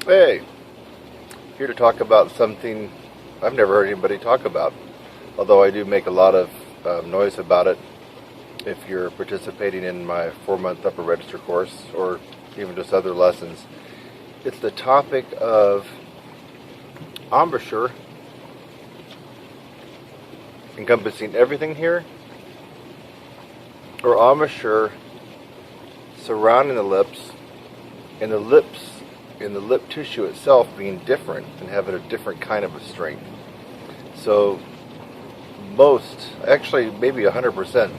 Hey, here to talk about something I've never heard anybody talk about, although I do make a lot of noise about it if you're participating in my 4-month upper register course or even just other lessons. It's the topic of embouchure, encompassing everything here, or embouchure surrounding the lips, and the lips in the lip tissue itself being different and having a different kind of a strength. So most, actually maybe 100%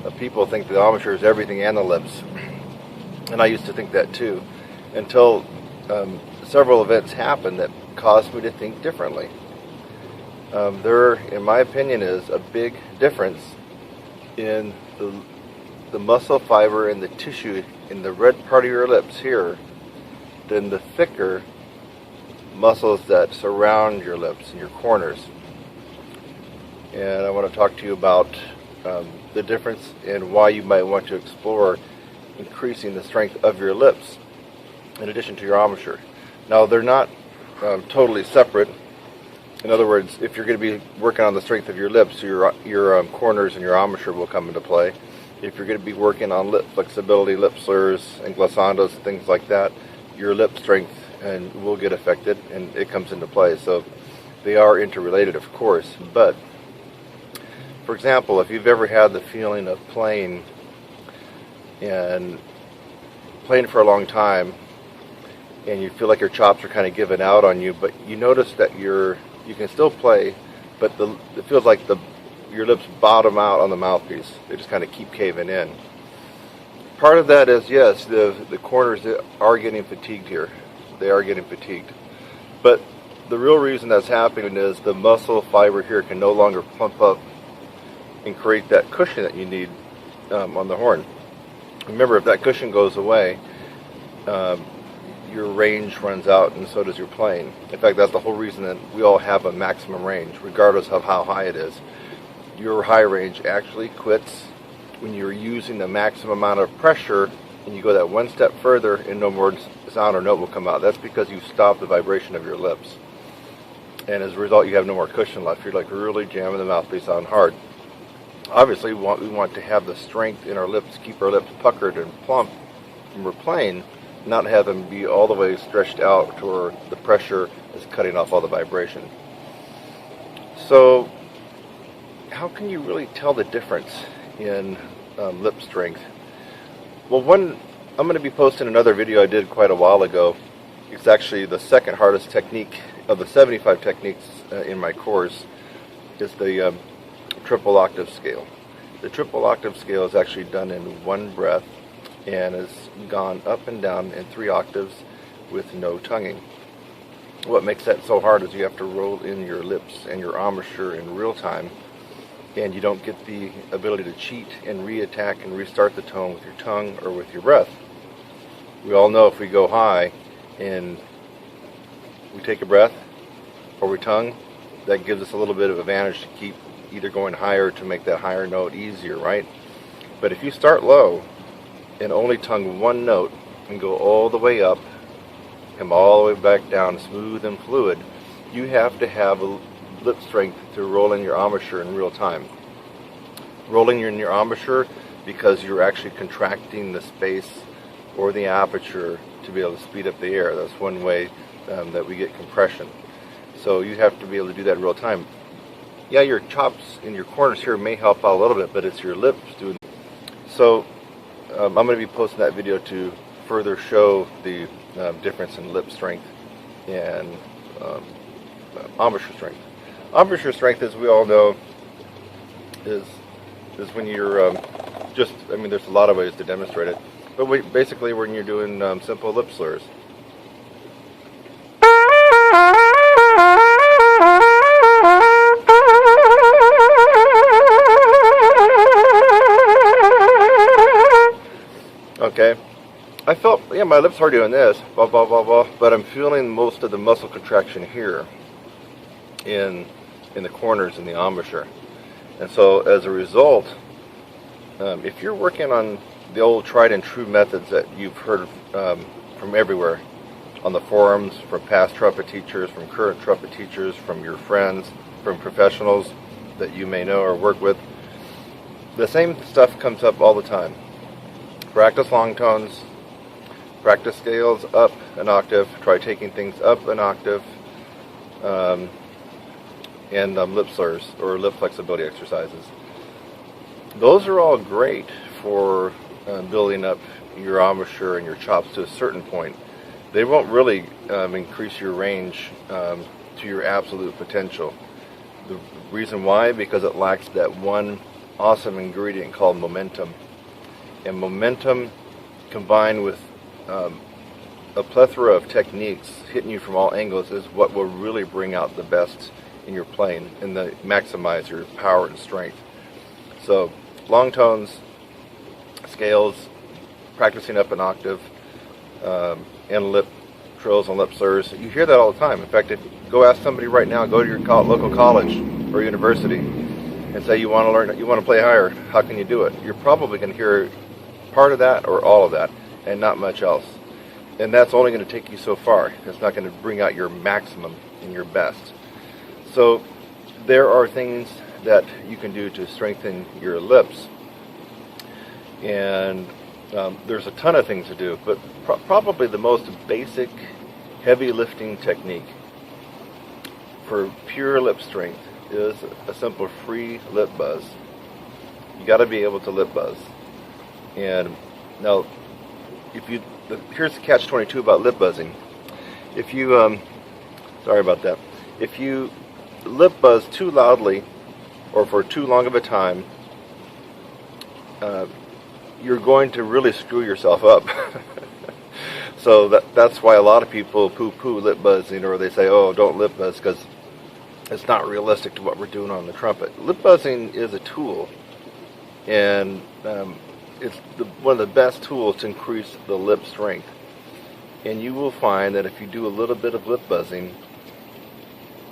of people think the embouchure is everything and the lips. And I used to think that too, until several events happened that caused me to think differently. There, in my opinion, is a big difference in the muscle fiber and the tissue in the red part of your lips here than the thicker muscles that surround your lips and your corners. And I want to talk to you about the difference and why you might want to explore increasing the strength of your lips in addition to your embouchure. Now, they're not totally separate. In other words, if you're going to be working on the strength of your lips, your corners and your embouchure will come into play. If you're going to be working on lip flexibility, lip slurs, and glissandos, things like that, your lip strength will get affected, and it comes into play. So they are interrelated, of course. But for example, if you've ever had the feeling of playing for a long time, and you feel like your chops are kind of giving out on you, but you notice that you can still play, but it feels like your lips bottom out on the mouthpiece. They just kind of keep caving in. Part of that is, yes, the corners are getting fatigued here. They are getting fatigued. But the real reason that's happening is the muscle fiber here can no longer plump up and create that cushion that you need on the horn. Remember, if that cushion goes away, your range runs out, and so does your playing. In fact, that's the whole reason that we all have a maximum range, regardless of how high it is. Your high range actually quits when you're using the maximum amount of pressure, and you go that one step further and no more sound or note will come out. That's because you've stopped the vibration of your lips. And as a result, you have no more cushion left. You're like really jamming the mouthpiece on hard. Obviously, we want to have the strength in our lips, keep our lips puckered and plump when we're playing, not have them be all the way stretched out to where the pressure is cutting off all the vibration. So, how can you really tell the difference in lip strength? Well, I'm going to be posting another video I did quite a while ago. It's actually the second hardest technique of the 75 techniques in my course. Is the triple octave scale. The triple octave scale is actually done in one breath and has gone up and down in 3 octaves with no tonguing. What makes that so hard is you have to roll in your lips and your embouchure in real time, and you don't get the ability to cheat and re-attack and restart the tone with your tongue or with your breath. We all know if we go high and we take a breath or we tongue, that gives us a little bit of advantage to keep either going higher to make that higher note easier, right? But if you start low and only tongue one note and go all the way up, come all the way back down smooth and fluid, you have to have a lip strength to roll in your embouchure in real time. Rolling in your embouchure because you're actually contracting the space or the aperture to be able to speed up the air. That's one way that we get compression. So you have to be able to do that in real time. Yeah, your chops in your corners here may help out a little bit, but it's your lips doing it. So I'm going to be posting that video to further show the difference in lip strength and embouchure strength. Embouchure strength, as we all know, is when you're there's a lot of ways to demonstrate it, but basically when you're doing simple lip slurs. Okay, I felt, my lips are doing this, blah, blah, blah, blah, but I'm feeling most of the muscle contraction here in the corners in the embouchure. And so as a result, if you're working on the old tried and true methods that you've heard from everywhere, on the forums from past trumpet teachers, from current trumpet teachers, from your friends, from professionals that you may know or work with. The same stuff comes up all the time. Practice long tones, practice scales up an octave, try taking things up an octave, and lip slurs or lip flexibility exercises. Those are all great for building up your embouchure and your chops to a certain point. They won't really increase your range to your absolute potential. The reason why? Because it lacks that one awesome ingredient called momentum. And momentum combined with a plethora of techniques hitting you from all angles is what will really bring out the best in your playing and maximize your power and strength. So long tones, scales, practicing up an octave, and lip trills and lip slurs. You hear that all the time. In fact, go ask somebody right now, go to your local college or university and say you want to learn, you want to play higher, how can you do it? You're probably going to hear part of that or all of that and not much else. And that's only going to take you so far. It's not going to bring out your maximum and your best. So there are things that you can do to strengthen your lips. And there's a ton of things to do, but probably the most basic heavy lifting technique for pure lip strength is a simple free lip buzz. You got to be able to lip buzz. And now, here's the catch-22 about lip buzzing. If you, sorry about that. If you lip buzz too loudly or for too long of a time, you're going to really screw yourself up. So that's why a lot of people poo-poo lip buzzing, or they say, oh, don't lip buzz because it's not realistic to what we're doing on the trumpet. Lip buzzing is a tool, and it's one of the best tools to increase the lip strength. And you will find that if you do a little bit of lip buzzing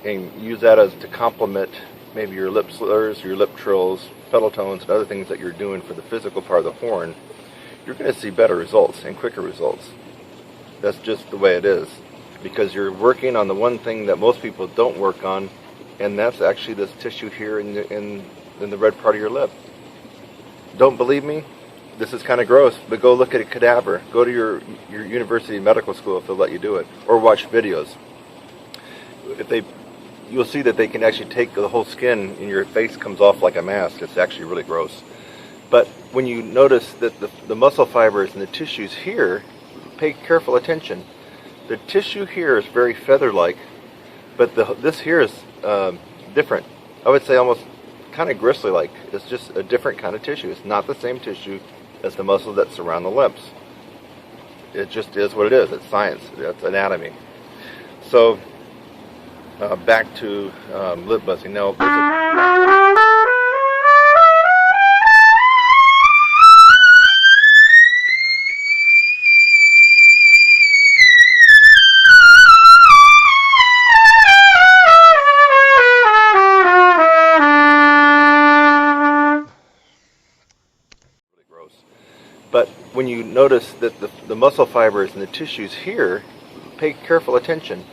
and use that as to complement maybe your lip slurs, your lip trills, pedal tones, and other things that you're doing for the physical part of the horn, you're going to see better results and quicker results. That's just the way it is, because you're working on the one thing that most people don't work on, and that's actually this tissue here in the red part of your lip. Don't believe me? This is kind of gross, but go look at a cadaver. Go to your university medical school if they'll let you do it, or watch videos. You'll see that they can actually take the whole skin and your face comes off like a mask. It's actually really gross. But when you notice that the muscle fibers and the tissues here, pay careful attention. The tissue here is very feather-like, but this here is different. I would say almost kind of gristly-like. It's just a different kind of tissue. It's not the same tissue as the muscles that surround the lips. It just is what it is. It's science. It's anatomy. So back to lip buzzing. Now, but when you notice that the muscle fibers and the tissues here, pay careful attention.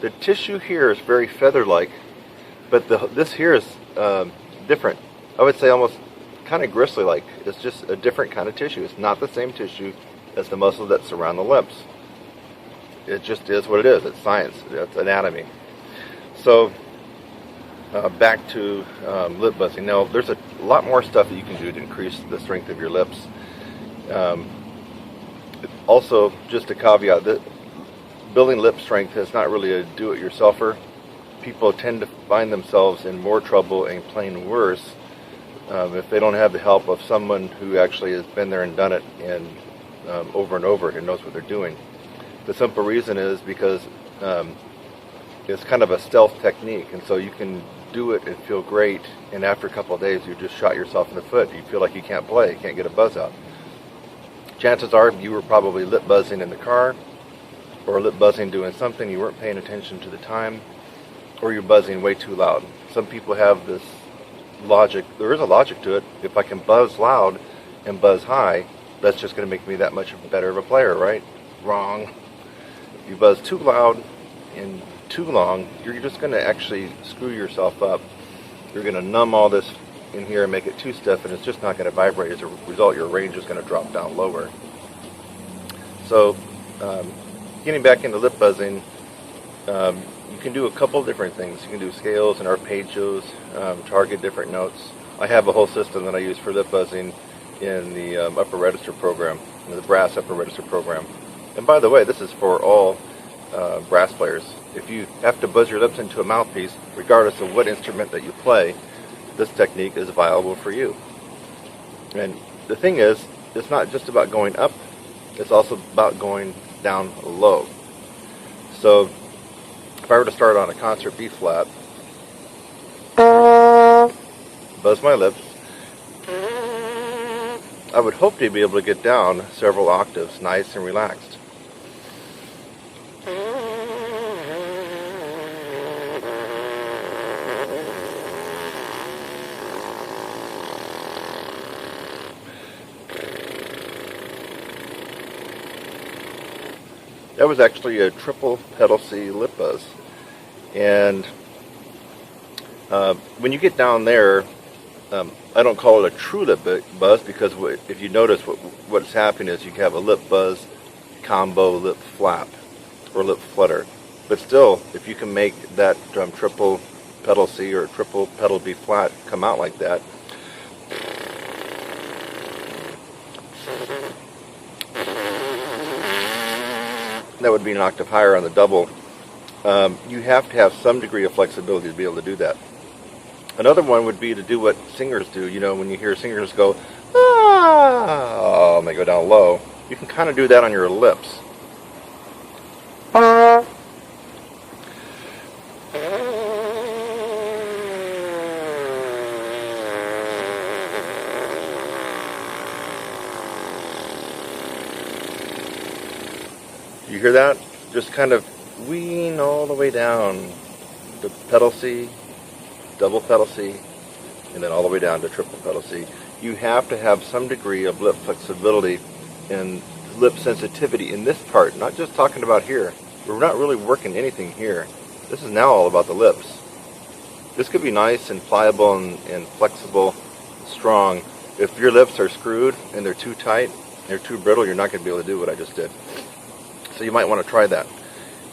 The tissue here is very feather-like, but this here is different. I would say almost kind of gristly-like. It's just a different kind of tissue. It's not the same tissue as the muscles that surround the lips. It just is what it is. It's science. It's anatomy. So back to lip buzzing. Now, there's a lot more stuff that you can do to increase the strength of your lips. Also, just a caveat, that building lip strength is not really a do-it-yourselfer. People tend to find themselves in more trouble and playing worse if they don't have the help of someone who actually has been there and done it and over and over and knows what they're doing. The simple reason is because it's kind of a stealth technique, and so you can do it and feel great, and after a couple of days you just shot yourself in the foot. You feel like you can't play, you can't get a buzz out. Chances are you were probably lip buzzing in the car, or lip buzzing doing something, you weren't paying attention to the time, or you're buzzing way too loud. Some people have this logic, there is a logic to it. If I can buzz loud and buzz high, that's just going to make me that much better of a player, right? Wrong. If you buzz too loud and too long, you're just going to actually screw yourself up. You're going to numb all this in here and make it too stiff, and it's just not going to vibrate. As a result, your range is going to drop down lower. So getting back into lip buzzing, you can do a couple different things. You can do scales and arpeggios, target different notes. I have a whole system that I use for lip buzzing in the upper register program, in the brass upper register program. And by the way, this is for all brass players. If you have to buzz your lips into a mouthpiece, regardless of what instrument that you play, this technique is viable for you. And the thing is, it's not just about going up, it's also about going down low. So if I were to start on a concert B flat, buzz my lips, I would hope to be able to get down several octaves nice and relaxed. That was actually a triple pedal C lip buzz. And when you get down there, I don't call it a true lip buzz, because if you notice what's happening is you have a lip buzz combo lip flap or lip flutter. But still, if you can make that triple pedal C or triple pedal B flat come out like that, that would be an octave higher on the double. You have to have some degree of flexibility to be able to do that. Another one would be to do what singers do. You know, when you hear singers go, ah, and they go down low, you can kind of do that on your lips. You hear that? Just kind of wean all the way down to pedal C, double pedal C, and then all the way down to triple pedal C. You have to have some degree of lip flexibility and lip sensitivity in this part, not just talking about here. We're not really working anything here. This is now all about the lips. This could be nice and pliable and flexible, strong. If your lips are screwed and they're too tight, they're too brittle, you're not going to be able to do what I just did. So you might want to try that.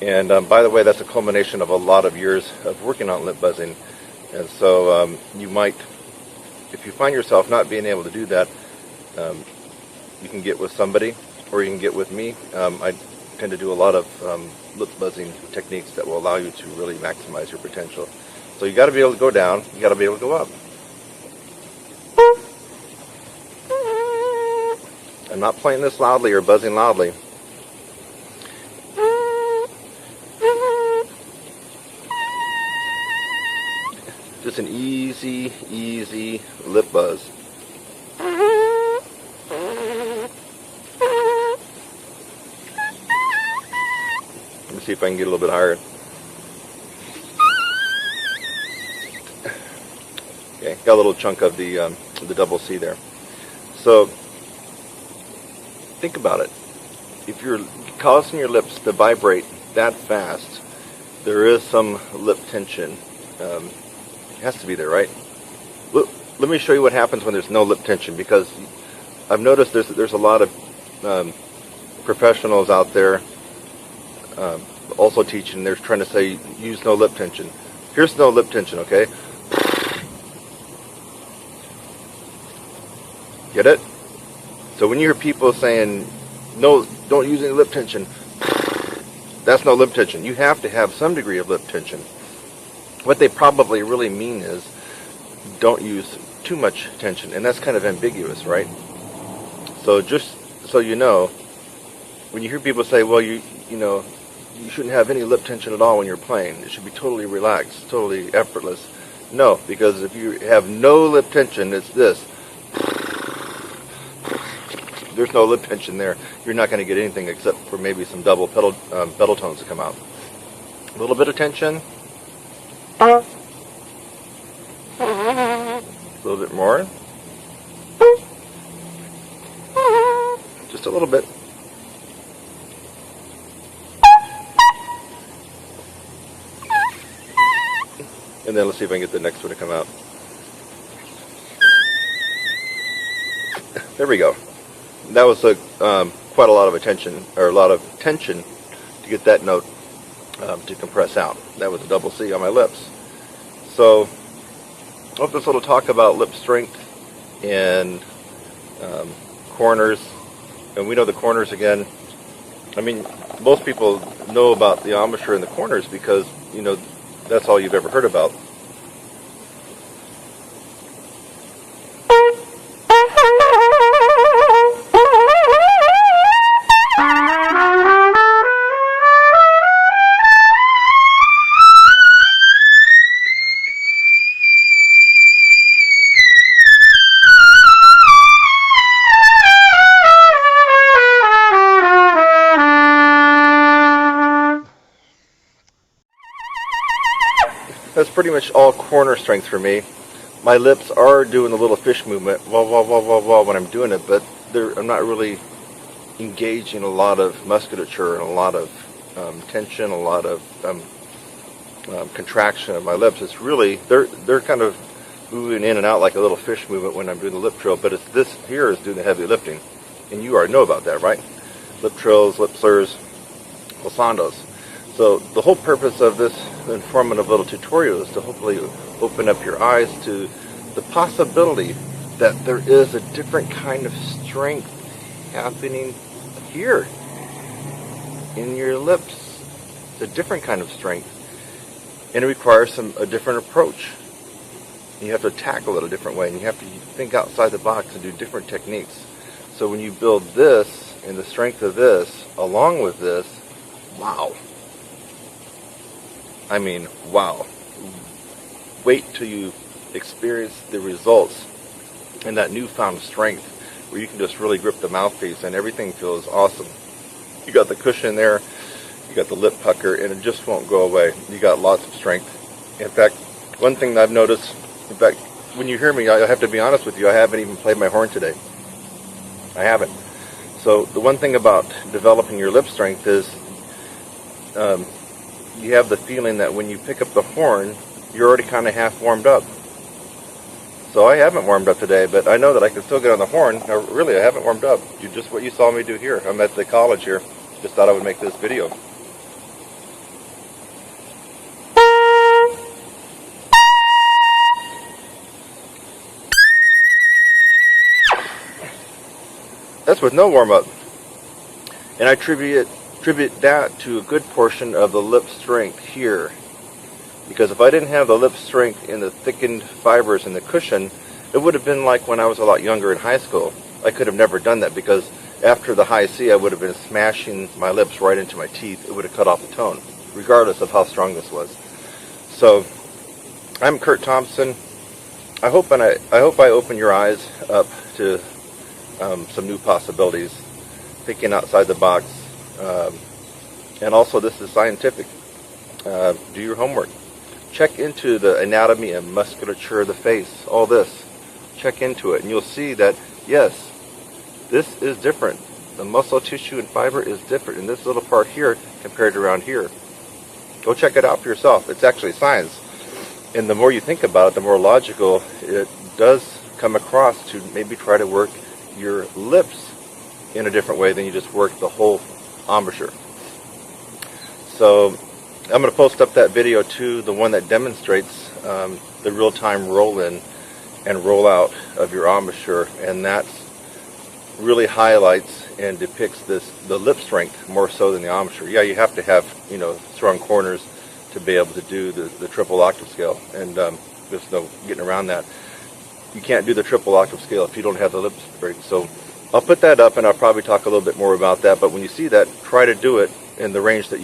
And by the way, that's a culmination of a lot of years of working on lip buzzing. And so you might, if you find yourself not being able to do that, you can get with somebody, or you can get with me. I tend to do a lot of lip buzzing techniques that will allow you to really maximize your potential. So you got to be able to go down, you got to be able to go up. I'm not playing this loudly or buzzing loudly. Just an easy, easy lip buzz. Let me see if I can get a little bit higher. Okay, got a little chunk of the double C there. So think about it. If you're causing your lips to vibrate that fast, there is some lip tension. It has to be there, right? Let me show you what happens when there's no lip tension, because I've noticed there's a lot of professionals out there also teaching. They're trying to say use no lip tension. Here's no lip tension, okay? Get it? So when you hear people saying no, don't use any lip tension, that's no lip tension. You have to have some degree of lip tension. What they probably really mean is don't use too much tension, and that's kind of ambiguous, right? So just so you know, when you hear people say, well, you shouldn't have any lip tension at all when you're playing, it should be totally relaxed, totally effortless. No, because if you have no lip tension, it's this. There's no lip tension there. You're not going to get anything except for maybe some double pedal tones to come out. A little bit of tension. A little bit more. Just a little bit. And then let's see if I can get the next one to come out. There we go. That was quite a lot of attention, or a lot of tension to get that note to compress out. That was a double C on my lips. So, I hope this little talk about lip strength and corners, and we know the corners again. I mean, most people know about the embouchure and the corners because, you know, that's all you've ever heard about. That's pretty much all corner strength for me. My lips are doing the little fish movement, wah, wah, wah, wah, wah, when I'm doing it, but I'm not really engaging a lot of musculature and a lot of tension, a lot of contraction of my lips. It's really, they're kind of moving in and out like a little fish movement when I'm doing the lip trill, but it's this here is doing the heavy lifting. And you already know about that, right? Lip trills, lip slurs, glissandos. So the whole purpose of this informative little tutorial is to hopefully open up your eyes to the possibility that there is a different kind of strength happening here in your lips. It's a different kind of strength, and it requires a different approach. You have to tackle it a different way, and you have to think outside the box and do different techniques. So when you build this and the strength of this along with this, wow. I mean, wow. Wait till you experience the results and that newfound strength where you can just really grip the mouthpiece and everything feels awesome. You got the cushion there, you got the lip pucker, and it just won't go away. You got lots of strength. In fact, one thing that I've noticed, in fact, when you hear me, I have to be honest with you, I haven't even played my horn today. I haven't. So the one thing about developing your lip strength is you have the feeling that when you pick up the horn, you're already kind of half warmed up. So I haven't warmed up today, but I know that I can still get on the horn. Now, really, I haven't warmed up. Just what you saw me do here. I'm at the college here. Just thought I would make this video. That's with no warm-up. And I attribute that to a good portion of the lip strength here. Because if I didn't have the lip strength in the thickened fibers in the cushion, it would have been like when I was a lot younger in high school. I could have never done that because after the high C, I would have been smashing my lips right into my teeth. It would have cut off the tone, regardless of how strong this was. So, I'm Kurt Thompson. I hope I open your eyes up to some new possibilities, thinking outside the box. And also, this is scientific. Do your homework. Check into the anatomy and musculature of the face, all this. Check into it, and you'll see that, yes, this is different. The muscle tissue and fiber is different in this little part here compared to around here. Go check it out for yourself. It's actually science. And the more you think about it, the more logical it does come across to maybe try to work your lips in a different way than you just work the whole embouchure. So I'm going to post up that video too, the one that demonstrates the real-time roll-in and roll-out of your embouchure, and that really highlights and depicts the lip strength more so than the embouchure. Yeah, you have to have, you know, strong corners to be able to do the triple octave scale, and there's no getting around that. You can't do the triple octave scale if you don't have the lip strength. So I'll put that up, and I'll probably talk a little bit more about that, but when you see that, try to do it in the range that